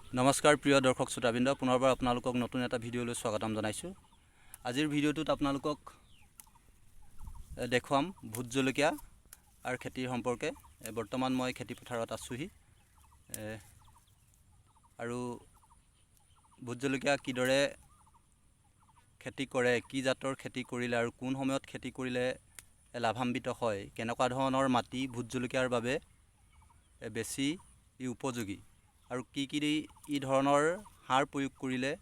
নমস্কাৰ প্ৰিয় দৰ্শক শ্ৰোতাবৃন্দ, পুনৰবাৰ আপোনালোকক নতুন এটা ভিডিঅ'লৈ স্বাগতম জনাইছোঁ। আজিৰ ভিডিঅ'টোত আপোনালোকক দেখুৱাম ভোট জলকীয়া আৰু খেতিৰ সম্পৰ্কে। বৰ্তমান মই খেতি পথাৰত আছোঁহি আৰু ভোট জলকীয়া কিদৰে খেতি কৰে, কি জাতৰ খেতি কৰিলে আৰু কোন সময়ত খেতি কৰিলে লাভান্বিত হয়, কেনেকুৱা ধৰণৰ মাটি ভোট জলকীয়াৰ বাবে বেছি উপযোগী আৰু কি ধৰণৰ সাৰ প্ৰয়োগ কৰিলে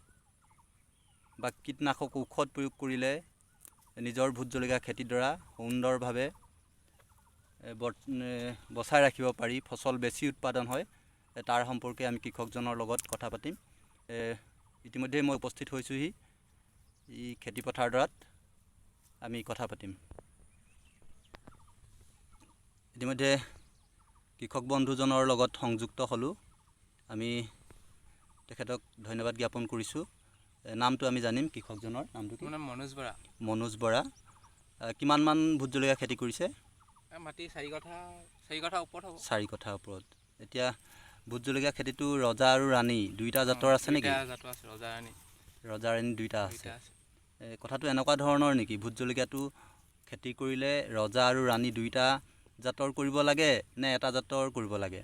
বা কীটনাশক ঔষধ প্ৰয়োগ কৰিলে নিজৰ ভোট জলকীয়া খেতিডৰা সুন্দৰভাৱে বচাই ৰাখিব পাৰি, ফচল বেছি উৎপাদন হয়, তাৰ সম্পৰ্কে আমি কৃষকজনৰ লগত কথা পাতিম। ইতিমধ্যে মই উপস্থিত হৈছোঁহি খেতি পথাৰডৰাত, আমি কথা পাতিম। ইতিমধ্যে কৃষক বন্ধুজনৰ লগত সংযুক্ত হ'লোঁ। আমি তেখেতক ধন্যবাদ জ্ঞাপন কৰিছোঁ। নামটো আমি জানিম কৃষকজনৰ নামটো কি? মনোজ বৰা। মনোজ বৰা। কিমানমান ভোট জলকীয়া খেতি কৰিছে? মাটি 4 কঠা ওপৰত হ'ব। 4 কঠাৰ ওপৰত। এতিয়া ভোট জলকীয়া খেতিটো ৰজা আৰু ৰাণী দুইটা জাতৰ আছে নেকি? দুইটা জাতৰ আছে, ৰজা ৰাণী দুইটা আছে। কথাটো এনেকুৱা ধৰণৰ নেকি, ভোট জলকীয়াটো খেতি কৰিলে ৰজা আৰু ৰাণী দুইটা জাতৰ কৰিব লাগে নে এটা জাতৰ কৰিব লাগে?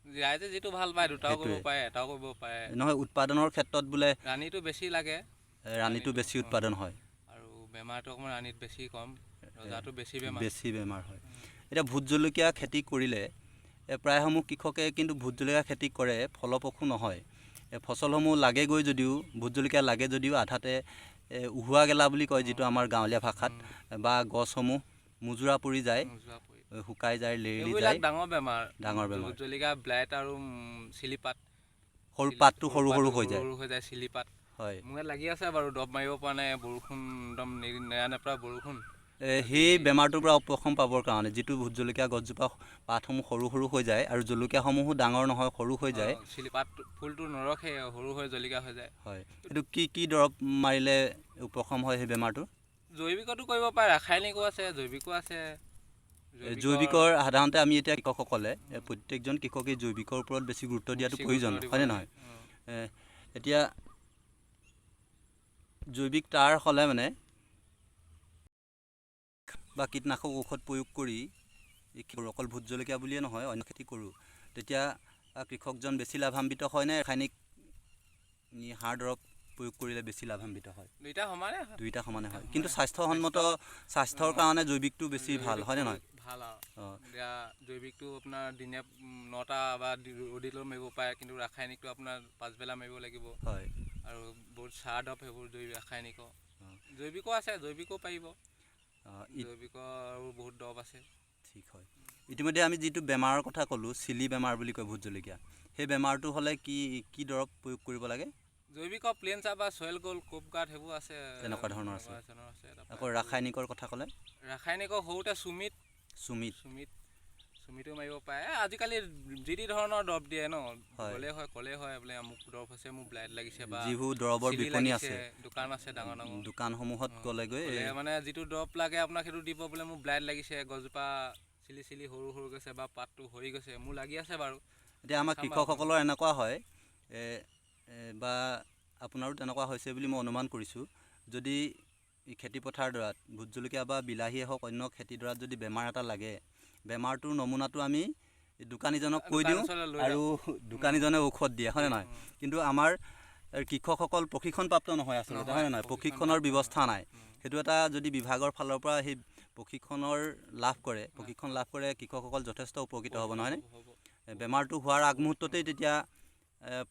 ৰাইজে যিটো ভাল পায় দুটাও কৰিব পাৰে, এটাও কৰিব পাৰে। নহয়, উৎপাদনৰ ক্ষেত্ৰত বোলে ৰাণীটো বেছি লাগে, ৰাণীটো বেছি উৎপাদন হয় আৰু বেমাৰটো অকণমান ৰাণীত বেছি কম, ৰজাটো বেছি বেমাৰ হয়। এতিয়া ভোট জলকীয়া খেতি কৰিলে প্ৰায়সমূহ কৃষকে কিন্তু ভোট জলকীয়া খেতি কৰে, ফলপ্ৰসূ নহয়। ফচলসমূহ লাগেগৈ যদিও, ভোট জলকীয়া লাগে যদিও আধাতে উহোৱা গেলা বুলি কয় যিটো আমাৰ গাঁৱলীয়া ভাষাত, বা গছসমূহ মোজোৰা পৰি যায়, শুকাই যায়, লেৰেলি যায়। ডাঙৰ বেমাৰ ভোট জলকীয়া ব্লাইট আৰু চিলিপাত, পাতটো সৰু হৈ যায় চিলিপাত। হয়, মোৰ লাগি আছে বাৰু, দৰৱ মাৰিব পৰা নাই, বৰষুণ একদম নেৰা বৰষুণ। সেই বেমাৰটোৰ পৰা উপশম পাবৰ কাৰণে যিটো ভোট জলকীয়া গছজোপা পাতসমূহ সৰু হৈ যায় আৰু জলকীয়াসমূহো ডাঙৰ নহয়, সৰু হৈ যায়, ফুলটো নৰখে, সৰু হৈ জলকীয়া হৈ যায়। হয়, এইটো কি দৰৱ মাৰিলে উপশম হয় সেই বেমাৰটো? জৈৱিকতো কৰিব পাৰে, ৰাসায়নিকো আছে, জৈৱিকো আছে। জৈৱিকৰ সাধাৰণতে আমি এতিয়া কৃষকসকলে প্ৰত্যেকজন কৃষকেই জৈৱিকৰ ওপৰত বেছি গুৰুত্ব দিয়াটো প্ৰয়োজন, হয়নে নহয়? এতিয়া জৈৱিক তাৰ হ'লে মানে বা কীটনাশক ঔষধ প্ৰয়োগ কৰি অকল ভোট জলকীয়া বুলিয়ে নহয় অন্য খেতি কৰোঁ, তেতিয়া কৃষকজন বেছি লাভান্বিত হয়নে ৰাসায়নিক সাৰ দৰৱ প্ৰয়োগ কৰিলে বেছি লাভান্বিত হয়? দুইটা সমানে হয়, কিন্তু স্বাস্থ্যৰ কাৰণে জৈৱিকটো বেছি ভাল, হয়নে নহয়? ভাল আৰু এতিয়া জৈৱিকটো আপোনাৰ দিনে 9টা বা ৰ'দিলৈ মাৰিব পাৰে, কিন্তু ৰাসায়নিকটো আপোনাৰ পাছবেলা মাৰিব লাগিব। হয়, আৰু বহুত চাৰ দৰৱ সেইবোৰ ৰাসায়নিকৰ। জৈৱিকো আছে, জৈৱিকো পাৰিব, জৈৱিকৰ আৰু বহুত দৰৱ আছে। ঠিক হয়। ইতিমধ্যে আমি যিটো বেমাৰৰ কথা ক'লোঁ, চিলি বেমাৰ বুলি কয় ভোট জলকীয়া, সেই বেমাৰটো হ'লে কি দৰৱ প্ৰয়োগ কৰিব লাগে? জৈৱিকৰ প্লেন চাপ বা চইল গ'ল, কোপ গাৰ্ড সেইবোৰ আছে, তেনেকুৱা ধৰণৰ আছে। আকৌ ৰাসায়নিকৰ কথা ক'লে? ৰাসায়নিকৰ সৰুতে চুমিটো মাৰিব পাৰে। আজিকালি যি ধৰণৰ দৰৱ দিয়ে ন, ক'লে হয় বোলে আমুক দৰৱ হৈছে, মোৰ ব্লাইট লাগিছে বা যিবোৰ দৰৱৰ বিপণী আছে, দোকান আছে ডাঙৰ দোকানসমূহত গ'লেগৈ মানে যিটো দৰৱ লাগে আপোনাক সেইটো দিব, বোলে মোৰ ব্লাইট লাগিছে, গছজোপা চিলি সৰু গৈছে বা পাতটো সৰি গৈছে, মোৰ লাগি আছে বাৰু। এতিয়া আমাৰ কৃষকসকলৰ এনেকুৱা হয়, বা আপোনাৰো তেনেকুৱা হৈছে বুলি মই অনুমান কৰিছোঁ, যদি খেতি পথাৰডৰাত ভোট জলকীয়া বা বিলাহীয়ে হওক অন্য খেতিডৰাত যদি বেমাৰ এটা লাগে, বেমাৰটোৰ নমুনাটো আমি দোকানীজনক কৈ দিওঁ আৰু দোকানীজনে ঔষধ দিয়ে, হয়নে নহয়? কিন্তু আমাৰ কৃষকসকল প্ৰশিক্ষণপ্ৰাপ্ত নহয় আচলতে, হয়নে নহয়? প্ৰশিক্ষণৰ ব্যৱস্থা নাই। সেইটো এটা যদি বিভাগৰ ফালৰ পৰা সেই প্ৰশিক্ষণ লাভ কৰে কৃষকসকল যথেষ্ট উপকৃত হ'ব, নহয়নে? বেমাৰটো হোৱাৰ আগমুহূৰ্ততেই তেতিয়া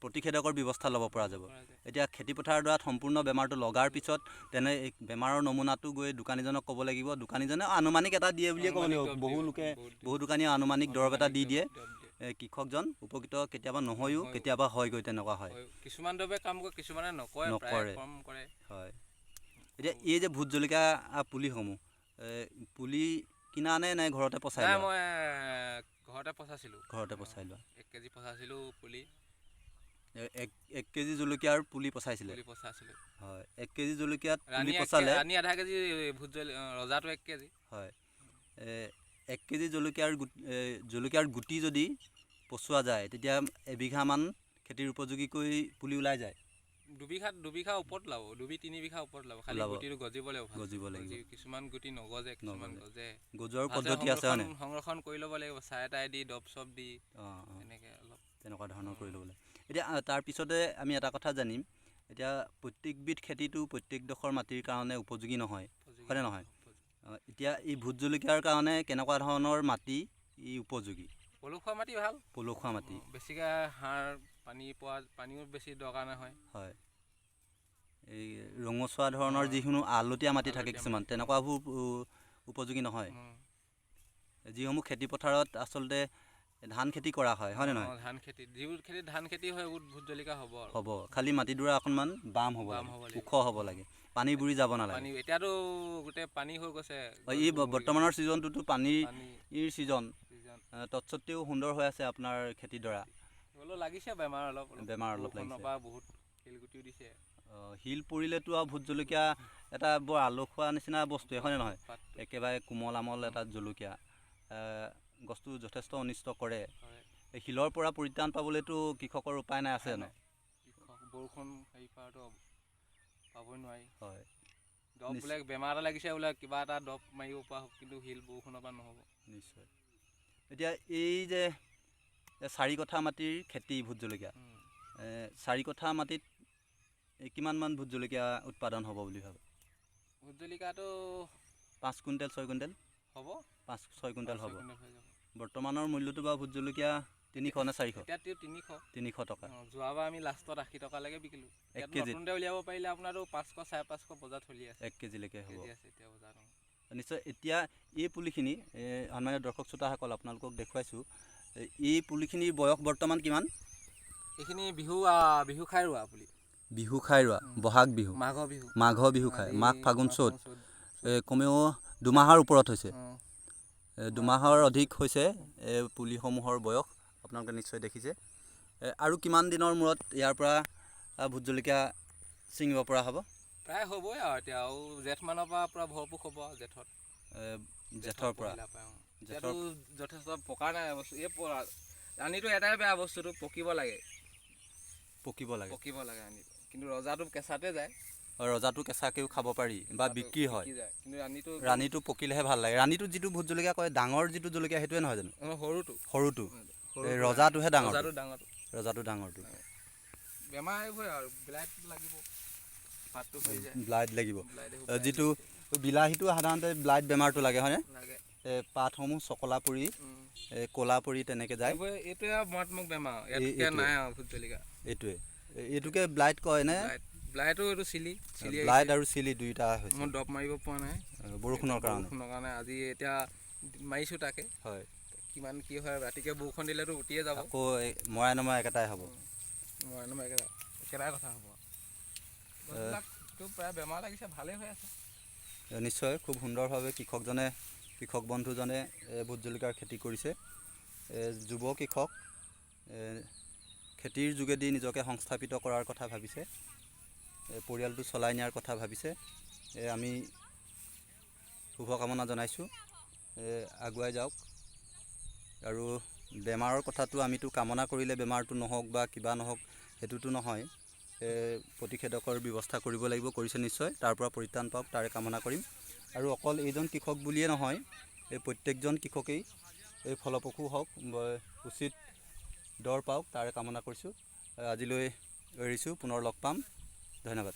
প্ৰতিষেধকৰ ব্যৱস্থা ল'ব পৰা যাব। এতিয়া খেতিপথাৰডৰাত সম্পূৰ্ণ বেমাৰটো লগাৰ পিছত তেনে বেমাৰৰ নমুনাটো গৈ দোকানীজনক ক'ব লাগিব, দোকানীজনে আনুমানিক এটা দিয়ে বুলিয়ে ক'ব লাগিব। বহু দোকানীয়ে আনুমানিক দৰৱ এটা দি দিয়ে, কৃষকজন উপকৃত কেতিয়াবা নহয়ও, কেতিয়াবা হয়গৈ, তেনেকুৱা হয়। কিছুমান দৰৱে কাম কৰে, কিছুমানে নকৰে। হয়, এতিয়া এই যে ভোট জলকীয়া পুলিসমূহ, পুলি কিনা নে ঘৰতে পচাই লোৱা? মই ঘৰতে পচাইছিলোঁ। 1 কেজি পচাইছিলোঁ পুলি। 1 কেজি জলকীয়াৰ পুলি পচাইছিলে? হয়, 1 কেজি জলকীয়াত পুলি পচালে আধা কেজি ভোট ৰজাটো 1 কেজি। হয়, 1 কেজি জলকীয়াৰ গুটি যদি পচোৱা যায়, তেতিয়া এবিঘামান খেতিৰ উপযোগীকৈ পুলি ওলাই যায়? দুবিঘা ওপৰত ওলাব, 2-3 বিঘা ওপৰত ওলাব, খালি ওলাব। গুটিটো গজিব লাগিব ভালকৈ। গজিব লাগিব। কিছুমান গুটি নগজে, কিছুমান নগজে। গজে। গজোৱাৰ ভালকৈ পদ্ধতি আছে হয়নে? সংৰক্ষণ কৰি ল'ব লাগিব, চাই তাই দি দৰৱ চব দি অঁ অঁ এনেকৈ অলপ তেনেকুৱা ধৰণৰ কৰি ল'ব লাগে। এতিয়া তাৰপিছতে আমি এটা কথা জানিম, এতিয়া প্ৰত্যেকবিধ খেতিটো প্ৰত্যেকডোখৰ মাটিৰ কাৰণে উপযোগী নহয়, হয়নে নহয়? এতিয়া এই ভোট জলকীয়াৰ কাৰণে কেনেকুৱা ধৰণৰ মাটি ই উপযোগী? পলসুৱা মাটি ভাল, পলসুৱা মাটি। বেছিকৈ সাৰ পানীও বেছি দৰকাৰ নহয়। হয়, এই ৰঙচুৱা ধৰণৰ যিকোনো আলতীয়া মাটি থাকে কিছুমান, তেনেকুৱাবোৰ উপযোগী নহয়। যিসমূহ খেতি পথাৰত আচলতে ধান খেতি কৰা হয়, হয়নে নহয়? ধান খেতি, যিবোৰ খেতিত ধান খেতি হয় এইবোৰ ভোট জলকীয়া হ'ব আৰু। হ'ব, খালি মাটিডৰা অকণমান বাম হ'ব লাগে, ওখ হ'ব লাগে, পানী বুৰি যাব নালাগে। এতিয়াতো গোটেই পানী হৈ গৈছে। এই বৰ্তমানৰ ছিজনটোতো পানীৰ ছিজন, তৎসত্ত্বেও সুন্দৰ হৈ আছে আপোনাৰ খেতিডৰা। হ'লেও লাগিছে বেমাৰ অলপ লাগিছে। পৰা বহুত শিলগুটিও দিছে। শিল পৰিলেতো আৰু ভোট জলকীয়া এটা বৰ আলসুৱা নিচিনা বস্তুৱে, হয়নে নহয়? একেবাৰে কোমল আমল এটা জলকীয়া, গছটো যথেষ্ট অনিষ্ট কৰে। এই শিলৰ পৰা পৰিত্ৰাণ পাবলৈতো কৃষকৰ উপায় নাই, আছে জানো? বৰষুণ হেৰি পৰাটো পাবই নোৱাৰি। হয়, দৰৱ বোলে বেমাৰ এটা লাগিছে বোলে কিবা এটা দৰৱ মাৰিব পৰা হ'ব, কিন্তু শিল বৰষুণৰ পৰা নহ'ব। নিশ্চয়। এতিয়া এই যে 4 কঠা মাটিৰ খেতি ভোট জলকীয়া, 4 কঠা মাটিত কিমানমান ভোট জলকীয়া উৎপাদন হ'ব বুলি ভাবে? ভোট জলকীয়াটো 5 কুইণ্টেল 6 কুইণ্টেল হ'ব, 5-6 কুইণ্টেল হ'ব। হৈ যাব। বৰ্তমানৰ মূল্যটো বাৰু ভোট জলকীয়া 300 নে 400? এতিয়া 300 টকা। যোৱাবাৰ আমি লাষ্টত 80 টকালৈকে বিকিলোঁ। 1 কেজিত নতুনতে উলিয়াব পাৰিলে আপোনাৰতো 500 550 বজাৰত চলি আছে। 1 কেজিলৈকে হ'ব এতিয়া বজাৰত। নিশ্চয়। এতিয়া এই পুলিখিনি সন্মানীয় দৰ্শক শ্ৰোতাসকল আপোনালোকক দেখুৱাইছোঁ, এই পুলিখিনিৰ বয়স বৰ্তমান কিমান? এইখিনি বিহু খাই ৰোৱা পুলি। বিহু খাই ৰোৱা, বহাগ বিহু, মাঘৰ বিহু খাই, মাঘ ফাগুন চ'ত, কমেও 2 মাহৰ ওপৰত হৈছে। 2 মাহৰ অধিক হৈছে এই পুলিসমূহৰ বয়স, আপোনালোকে নিশ্চয় দেখিছে। আৰু কিমান দিনৰ মূৰত ইয়াৰ পৰা ভোট জলকীয়া ছিঙিব পৰা হ'ব? প্ৰায় হ'বই আৰু এতিয়া, আৰু জেঠ মানৰ পৰা ভৰপূৰ হ'ব আৰু জেঠৰ পৰা এতিয়াতো যথেষ্ট পকা নাই বস্তু। ৰাণীটো এটাই বেয়া বস্তুটো পকিব লাগে ৰাণীটো, কিন্তু ৰজাটো কেঁচাতে যায়। ৰজাটো কেঁচাকৈও খাব পাৰি বা বিক্ৰী হয়, কিন্তু ৰাণীটো পকিলেহে ভাল লাগে। ৰাণীটো যিটো ভোট জলকীয়া কয়, ডাঙৰ যিটো জলকীয়া সেইটোৱে নহয় জানো? সৰুটো ৰজাটোহে ডাঙৰটো। বেমাৰ এইবোৰে আৰু ব্লাইট লাগিব, পাতটো হৈ যায়, ব্লাইট লাগিব। যিটো বিলাহীটো সাধাৰণতে ব্লাইট বেমাৰটো লাগে, হয়নে? পাতসমূহ চকলা পৰি ক'লা পৰি তেনেকৈ যায়। এইটোৱে মাৰাত্মক বেমাৰ, ইয়াতকৈ নাই আৰু ভোট জলকীয়া। এইটোকে ব্লাইট কয় নে? ব্লাইটো এইটো চিলি ব্লাইট আৰু চিলি দুইটা হৈছে। মই দৰৱ মাৰিব পৰা নাই বৰষুণৰ কাৰণে। আজি এতিয়া মাৰিছোঁ তাকে। হয়, কিমান কি হয়, ৰাতিকৈ বৰষুণ দিলেতো উঠিয়ে যাব। আকৌ মৰাই নমৰাই একেটাই হ'ব। একেটাই কথা হ'ব। গছবিলাকতো প্ৰায় বেমাৰ লাগিছে, ভালেই হৈ আছে। নিশ্চয়, খুব সুন্দৰভাৱে কৃষক বন্ধুজনে ভোট জলকীয়াৰ খেতি কৰিছে। যুৱ কৃষক, খেতিৰ যোগেদি নিজকে সংস্থাপিত কৰাৰ কথা ভাবিছে, পৰিয়ালটো চলাই নিয়াৰ কথা ভাবিছে। আমি শুভকামনা জনাইছোঁ, আগুৱাই যাওক। আৰু বেমাৰৰ কথাটো আমিতো কামনা কৰিলে বেমাৰটো নহওক বা কিবা নহওক সেইটোতো নহয়, প্ৰতিষেধকৰ ব্যৱস্থা কৰিব লাগিব, কৰিছে নিশ্চয়। তাৰ পৰা পৰিত্ৰাণ পাওক তাৰে কামনা কৰিম। আৰু অকল এইজন কৃষক বুলিয়ে নহয়, এই প্ৰত্যেকজন কৃষকেই এই ফলপ্ৰসূ হওক, উচিত দৰ পাওক তাৰে কামনা কৰিছোঁ। আজিলৈ এৰিছোঁ, পুনৰ লগ পাম, ধন্যবাদ।